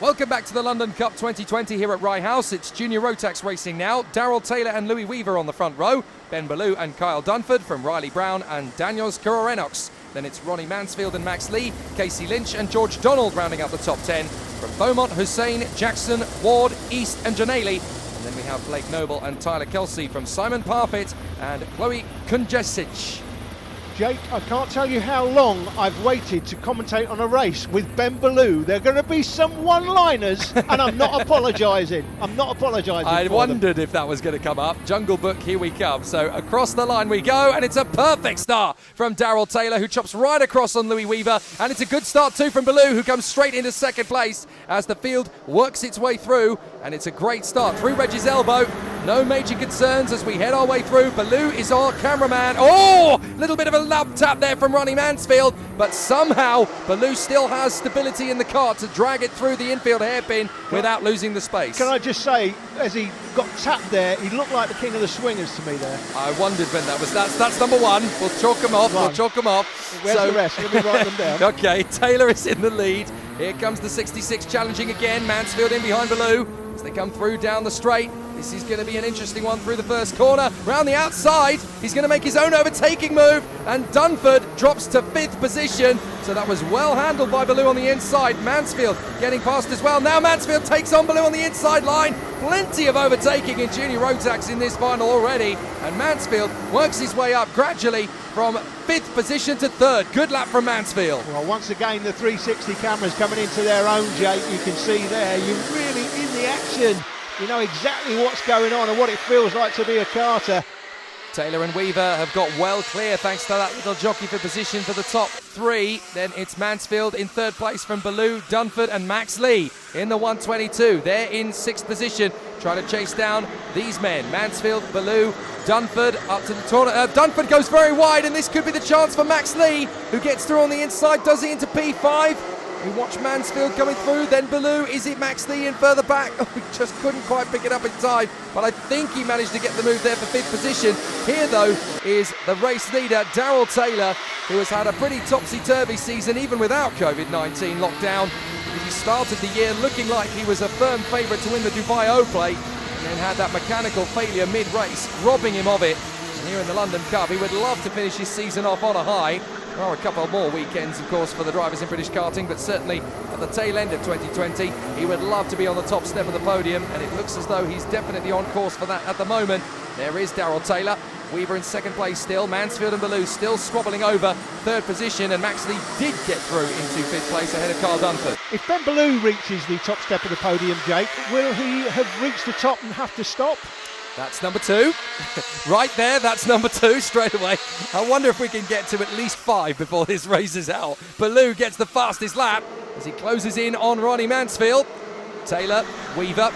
Welcome back to the London Cup 2020 here at Rye House. It's Jnr Rotax racing now. Daryl Taylor and Louis Weaver on the front row. Ben Ballou and Kyle Dunford from Riley Brown and Daniels Kurorenox. Then it's Ronnie Mansfield and Max Lee, Casey Lynch and George Donald rounding out the top 10. From Beaumont, Hussein, Jackson, Ward, East and Janelli. And then we have Blake Noble and Tyler Kelsey from Simon Parfitt and Chloe Kunjesic. Jake, I can't tell you how long I've waited to commentate on a race with Ben Ballou. There are going to be some one-liners, and I'm not apologising. I wondered if that was going to come up. Jungle Book, here we come. So across the line we go, and it's a perfect start from Daryl Taylor, who chops right across on Louis Weaver. And it's a good start too from Ballou, who comes straight into second place as the field works its way through. And it's a great start through Reggie's elbow. No major concerns as we head our way through. Ballou is our cameraman. Oh, little bit of a love tap there from Ronnie Mansfield, but somehow Ballou still has stability in the car to drag it through the infield hairpin without losing the space. Can I just say, as he got tapped there, he looked like the king of the swingers to me there. I wondered when that was. That's number one. We'll chalk them off. We'll chalk them off. Where's the rest? Let me write them down. Okay, Taylor is in the lead. Here comes the 66 challenging again. Mansfield in behind Ballou as they come through down the straight. This is going to be an interesting one through the first corner. Round the outside, he's going to make his own overtaking move, and Dunford drops to 5th position. So that was well handled by Ballou on the inside. Mansfield getting past as well. Now Mansfield takes on Ballou on the inside line. Plenty of overtaking in Jnr Rotax in this final already, and Mansfield works his way up gradually from 5th position to 3rd. Good lap from Mansfield. Well, once again, the 360 cameras coming into their own, Jake. You can see there, you're really in the action. You know exactly what's going on and what it feels like to be a karter. Taylor and Weaver have got well clear thanks to that little jockey for position for the top 3. Then it's Mansfield in 3rd place from Ballou, Dunford and Max Lee in the 122. They're in 6th position trying to chase down these men. Mansfield, Ballou, Dunford up to the tournament. Dunford goes very wide, and this could be the chance for Max Lee, who gets through on the inside, does it into P5. We watch Mansfield coming through, then Ballou. Is it Max Lee in further back? Oh, he just couldn't quite pick it up in time, but I think he managed to get the move there for 5th position. Here, though, is the race leader, Daryl Taylor, who has had a pretty topsy-turvy season, even without COVID-19 lockdown. He started the year looking like he was a firm favourite to win the Dubai O-Plate, and then had that mechanical failure mid-race, robbing him of it. And here in the London Cup, he would love to finish his season off on a high. There are a couple more weekends, of course, for the drivers in British karting, but certainly at the tail end of 2020, he would love to be on the top step of the podium, and it looks as though he's definitely on course for that at the moment. There is Daryl Taylor. Weaver in 2nd place still. Mansfield and Ballou still squabbling over 3rd position, and Max Lee did get through into 5th place ahead of Kyle Dunford. If Ben Ballou reaches the top step of the podium, Jake, will he have reached the top and have to stop? That's number 2. Right there, that's number 2 straight away. I wonder if we can get to at least 5 before this race is out. Ballou gets the fastest lap as he closes in on Ronnie Mansfield. Taylor, Weaver,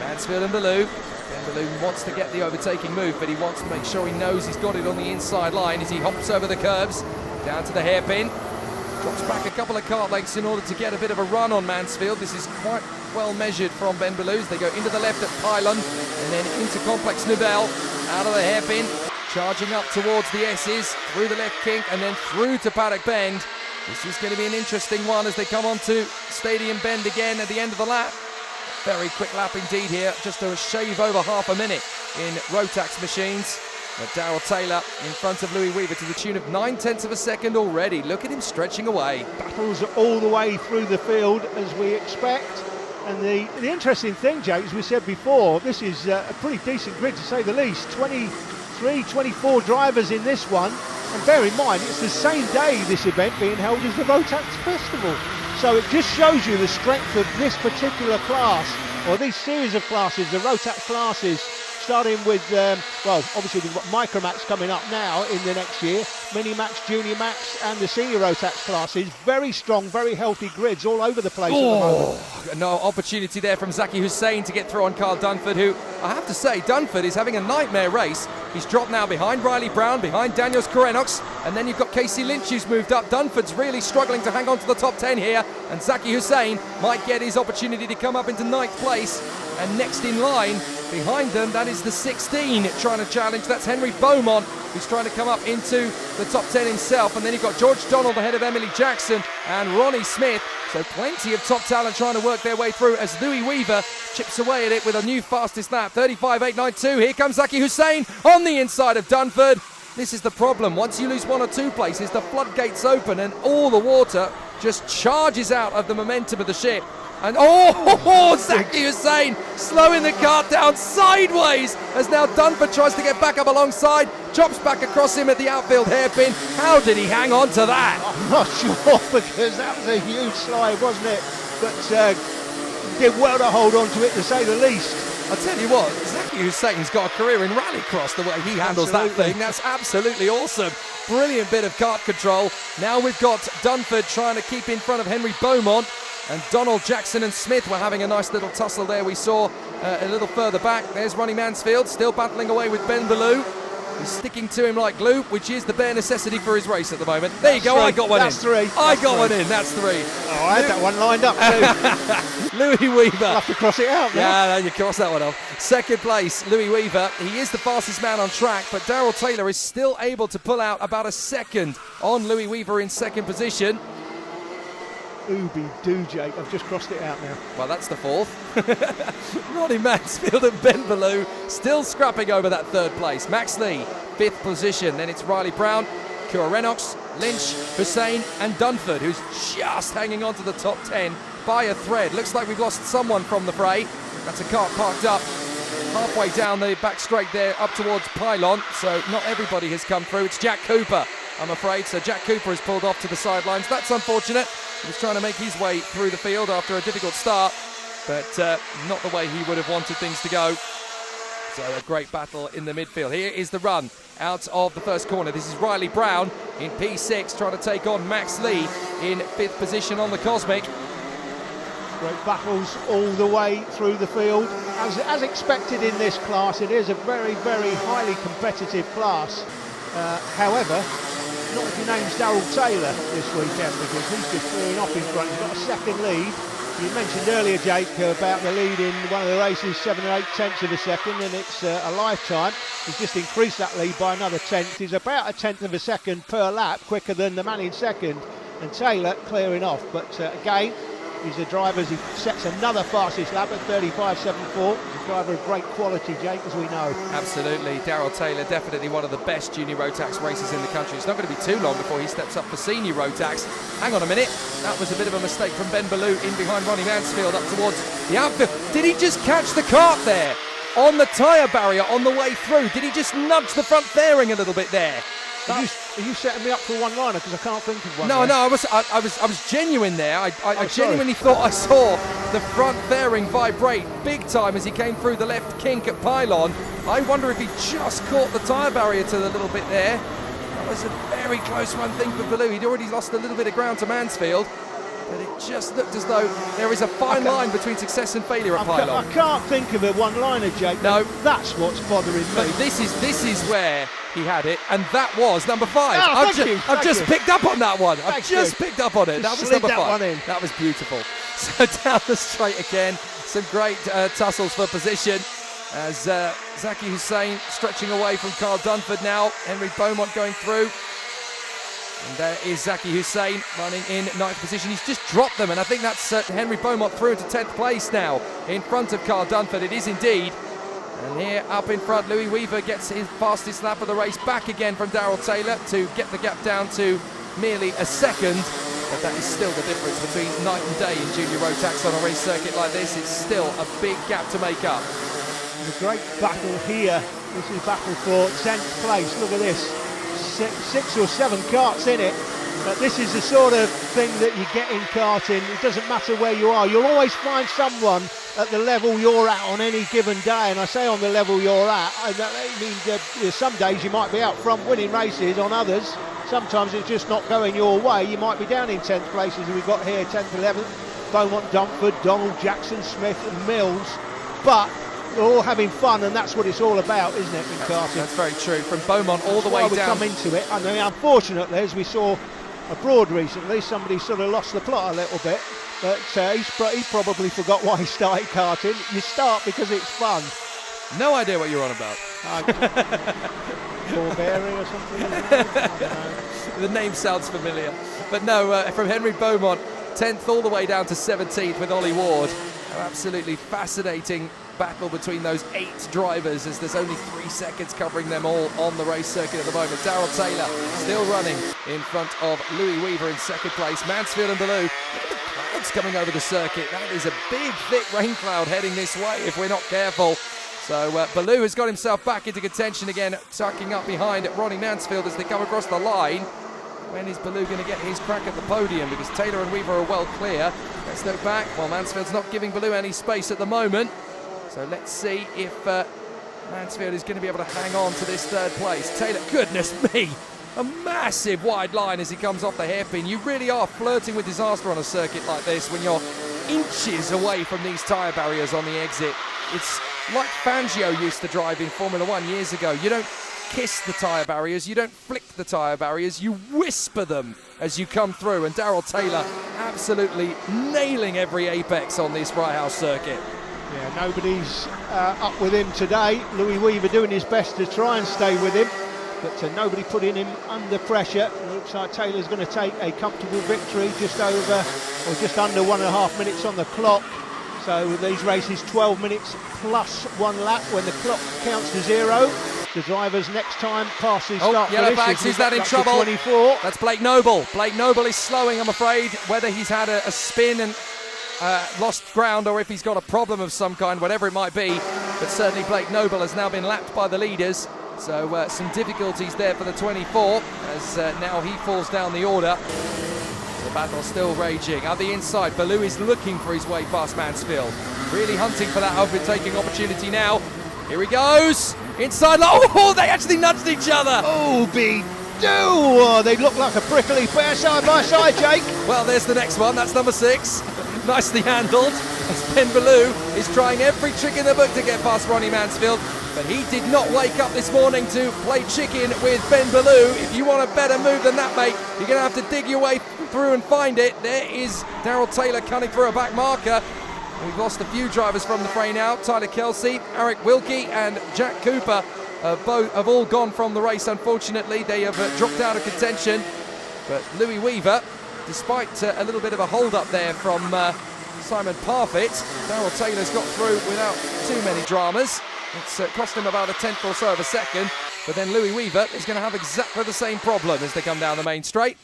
Mansfield and Ballou. Ben Ballou wants to get the overtaking move, but he wants to make sure he knows he's got it on the inside line as he hops over the curbs, down to the hairpin. Drops back a couple of kart lengths in order to get a bit of a run on Mansfield. This is quite well measured from Ben Ballou. They go into the left at Pylon and then into Complex Nouvelle, out of the hairpin, charging up towards the S's, through the left kink and then through to Paddock Bend. This is going to be an interesting one as they come on to Stadium Bend again at the end of the lap. Very quick lap indeed here, just a shave over half a minute in Rotax machines. But Daryl Taylor in front of Louis Weaver to the tune of 9/10 of a second already. Look at him stretching away. Battles all the way through the field as we expect. And the interesting thing, Jake, as we said before, this is a pretty decent grid to say the least. 23, 24 drivers in this one. And bear in mind, it's the same day this event being held as the Rotax Festival. So it just shows you the strength of this particular class, or these series of classes, the Rotax classes. Starting with, well, obviously we've got Micromax coming up now in the next year, Minimax, Junior Max and the Senior Rotax classes. Very strong, very healthy grids all over the place at the moment. No opportunity there from Zaki Hussein to get through on Kyle Dunford, who, I have to say, Dunford is having a nightmare race. He's dropped now behind Riley Brown, behind Daniels Kurorenox, and then you've got Casey Lynch who's moved up. Dunford's really struggling to hang on to the top 10 here, and Zaki Hussein might get his opportunity to come up into 9th place. And next in line behind them, that is the 16 trying to challenge. That's Henry Beaumont, who's trying to come up into the top 10 himself. And then you've got George Donald ahead of Emily Jackson and Ronnie Smith So plenty of top talent trying to work their way through as Louis Weaver chips away at it with a new fastest lap, 35.892. Here comes Zaki Hussain on the inside of Dunford. This is the problem. Once you lose 1 or 2 places, the floodgates open and all the water just charges out of the momentum of the ship. And Zaki Hussain slowing the kart down sideways as now Dunford tries to get back up alongside, chops back across him at the outfield hairpin. How did he hang on to that? I'm not sure, because that was a huge slide, wasn't it? But did well to hold on to it, to say the least. I'll tell you what, Zaki Hussain's got a career in rallycross, the way he handles that thing. That's absolutely awesome. Brilliant bit of kart control. Now we've got Dunford trying to keep in front of Henry Beaumont. And Donald, Jackson and Smith were having a nice little tussle there. We saw a little further back. There's Ronnie Mansfield still battling away with Ben Ballou. He's sticking to him like glue, which is the bare necessity for his race at the moment. There you go, I got one in. That's 3. I got one in, that's 3. Oh, I had that one lined up too. Louis Weaver. I'll have to cross it out now. Yeah, no, you cross that one off. Second place, Louis Weaver. He is the fastest man on track, but Darrell Taylor is still able to pull out about a second on Louis Weaver in second position. Ooby-doo, Jake. I've just crossed it out now. Well, that's the 4th. Ronnie Mansfield and Ben Ballou still scrapping over that 3rd place. Max Lee, 5th position. Then it's Riley Brown, Kura Rennox, Lynch, Hussain and Dunford, who's just hanging on to the top 10 by a thread. Looks like we've lost someone from the fray. That's a car parked up halfway down the back straight there up towards Pylon. So not everybody has come through. It's Jack Cooper, I'm afraid. So Jack Cooper has pulled off to the sidelines. That's unfortunate. He was trying to make his way through the field after a difficult start, but not the way he would have wanted things to go. So a great battle in the midfield. Here is the run out of the first corner. This is Riley Brown in P6 trying to take on Max Lee in 5th position on the Cosmic. Great battles all the way through the field. As expected in this class, it is a very, very highly competitive class. However, not if your name's Darrell Taylor this weekend, because he's just clearing off in front. He's got a second lead. You mentioned earlier, Jake, about the lead in one of the races, 7 or 8 tenths of a second, and it's a lifetime. He's just increased that lead by another tenth. He's about a tenth of a second per lap quicker than the man in second, and Taylor clearing off. But again, he's a driver as he sets another fastest lap at 35.74. He's a driver of great quality, Jake, as we know. Absolutely. Darrell Taylor, definitely one of the best Jnr Rotax races in the country. It's not going to be too long before he steps up for senior Rotax. Hang on a minute. That was a bit of a mistake from Ben Ballou in behind Ronnie Mansfield up towards the outfield. Did he just catch the kart there on the tyre barrier on the way through? Did he just nudge the front fairing a little bit there? Are you setting me up for one-liner, because I can't think of one? No, I was genuine there. I genuinely thought I saw the front fairing vibrate big time as he came through the left kink at Pylon. I wonder if he just caught the tyre barrier to the little bit there. That was a very close one thing for Ballou. He'd already lost a little bit of ground to Mansfield, but it just looked as though there is a fine line between success and failure at Pylon. I can't think of a one-liner, Jake. No. That's what's bothering me. But this is where he had it, and that was number 5. Oh, I've just picked up on that one. I've just picked up on it. That was number 5. One in. That was beautiful. So down the straight again, some great tussles for position as Zaki Hussain stretching away from Carl Dunford now. Henry Beaumont going through. And there is Zaki Hussain running in 9th position. He's just dropped them, and I think that's Henry Beaumont through into 10th place now in front of Carl Dunford. It is indeed. And here up in front, Louis Weaver gets his fastest lap of the race back again from Darrell Taylor to get the gap down to merely a second. But that is still the difference between night and day in Jnr Rotax on a race circuit like this. It's still a big gap to make up. There's a great battle here. This is battle for 10th place. Look at this. 6 or 7 karts in it. But this is the sort of thing that you get in karting. It doesn't matter where you are. You'll always find someone at the level you're at on any given day. And I say on the level you're at, I mean, some days you might be out front winning races. On others, sometimes it's just not going your way. You might be down in 10th place, as we've got here, 10th, 11th. Beaumont, Dunford, Donald, Jackson, Smith and Mills. But we're all having fun, and that's what it's all about, isn't it, in karting? That's very true. From Beaumont all the way we down. Come into it. I mean, unfortunately, as we saw abroad recently, somebody sort of lost the plot a little bit. But he probably forgot why he started karting. You start because it's fun. No idea what you're on about. Forbearing or something? I don't know. The name sounds familiar. But no, from Henry Beaumont 10th all the way down to 17th with Ollie Ward. An absolutely fascinating battle between those 8 drivers as there's only 3 seconds covering them all on the race circuit at the moment. Daryl Taylor still running in front of Louis Weaver in 2nd place. Mansfield and Ballou, look at the clouds coming over the circuit. That is a big, thick rain cloud heading this way if we're not careful. So Ballou has got himself back into contention again, tucking up behind Ronnie Mansfield as they come across the line. When is Ballou going to get his crack at the podium? Because Taylor and Weaver are well clear. Let's look back. Well, Mansfield's not giving Ballou any space at the moment. So let's see if Mansfield is going to be able to hang on to this 3rd place. Taylor, goodness me, a massive wide line as he comes off the hairpin. You really are flirting with disaster on a circuit like this when you're inches away from these tyre barriers on the exit. It's like Fangio used to drive in Formula 1 years ago. You don't kiss the tyre barriers, you don't flick the tyre barriers, you whisper them as you come through. And Daryl Taylor absolutely nailing every apex on this Rye circuit. Yeah, nobody's up with him today. Louis Weaver doing his best to try and stay with him, but nobody putting him under pressure. It looks like Taylor's going to take a comfortable victory, just over or just under 1.5 minutes on the clock. So with these races, 12 minutes plus 1 lap when the clock counts to 0. The drivers next time passes start yellow finish. flags, who's that in trouble? 24. That's Blake Noble. Blake Noble is slowing, I'm afraid. Whether he's had a spin and lost ground or if he's got a problem of some kind, whatever it might be. But certainly Blake Noble has now been lapped by the leaders. So some difficulties there for the 24 as now he falls down the order. The battle still raging. At the inside, Ballou is looking for his way past Mansfield. Really hunting for that overtaking opportunity now. Here he goes. Inside. Oh, they actually nudged each other. Oh, oh, they look like a prickly pair side by side, Jake. Well, there's the next one. That's number 6. Nicely handled. As Ben Ballou is trying every trick in the book to get past Ronnie Mansfield. But he did not wake up this morning to play chicken with Ben Ballou. If you want a better move than that, mate, you're going to have to dig your way through and find it. There is Daryl Taylor cutting through a back marker. We've lost a few drivers from the fray now. Tyler Kelsey, Eric Wilkie and Jack Cooper have all gone from the race, unfortunately. They have dropped out of contention. But Louis Weaver, despite a little bit of a hold-up there from Simon Parfitt, Daryl Taylor's got through without too many dramas. It's cost him about a 10th or so of a second. But then Louis Weaver is going to have exactly the same problem as they come down the main straight.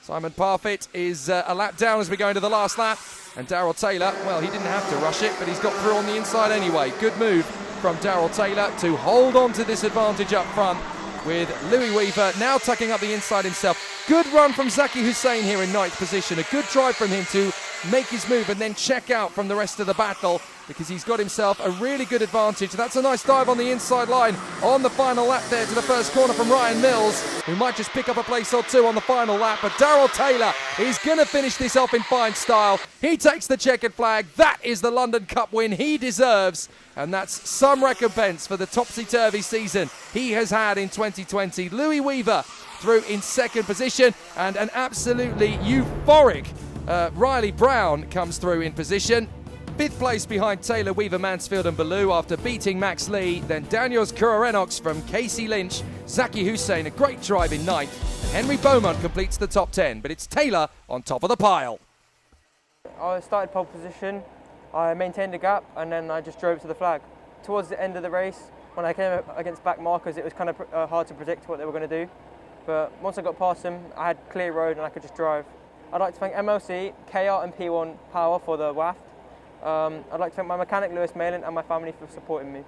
Simon Parfitt is a lap down as we go into the last lap. And Daryl Taylor, well, he didn't have to rush it, but he's got through on the inside anyway. Good move from Daryl Taylor to hold on to this advantage up front with Louis Weaver now tucking up the inside himself. Good run from Zaki Hussein here in 9th position. A good drive from him to make his move and then check out from the rest of the battle because he's got himself a really good advantage. That's a nice dive on the inside line on the final lap there to the first corner from Ryan Mills, who might just pick up a place or 2 on the final lap. But Daryl Taylor is going to finish this off in fine style. He takes the checkered flag. That is the London Cup win he deserves. And that's some recompense for the topsy-turvy season he has had in 2020. Louis Weaver through in 2nd position, and an absolutely euphoric Riley Brown comes through in position. 5th place behind Taylor, Weaver, Mansfield and Ballou after beating Max Lee. Then Daniels Kurarenox from Casey Lynch, Zaki Hussein, a great drive in 9th. And Henry Beaumont completes the top 10, but it's Taylor on top of the pile. I started pole position, I maintained the gap and then I just drove to the flag. Towards the end of the race, when I came up against back markers, it was kind of hard to predict what they were going to do. But once I got past them, I had clear road and I could just drive. I'd like to thank MLC, KR and P1 Power for the WAFT. I'd like to thank my mechanic Lewis Malin and my family for supporting me.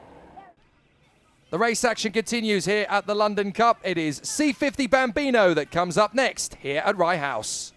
The race action continues here at the London Cup. It is C50 Bambino that comes up next here at Rye House.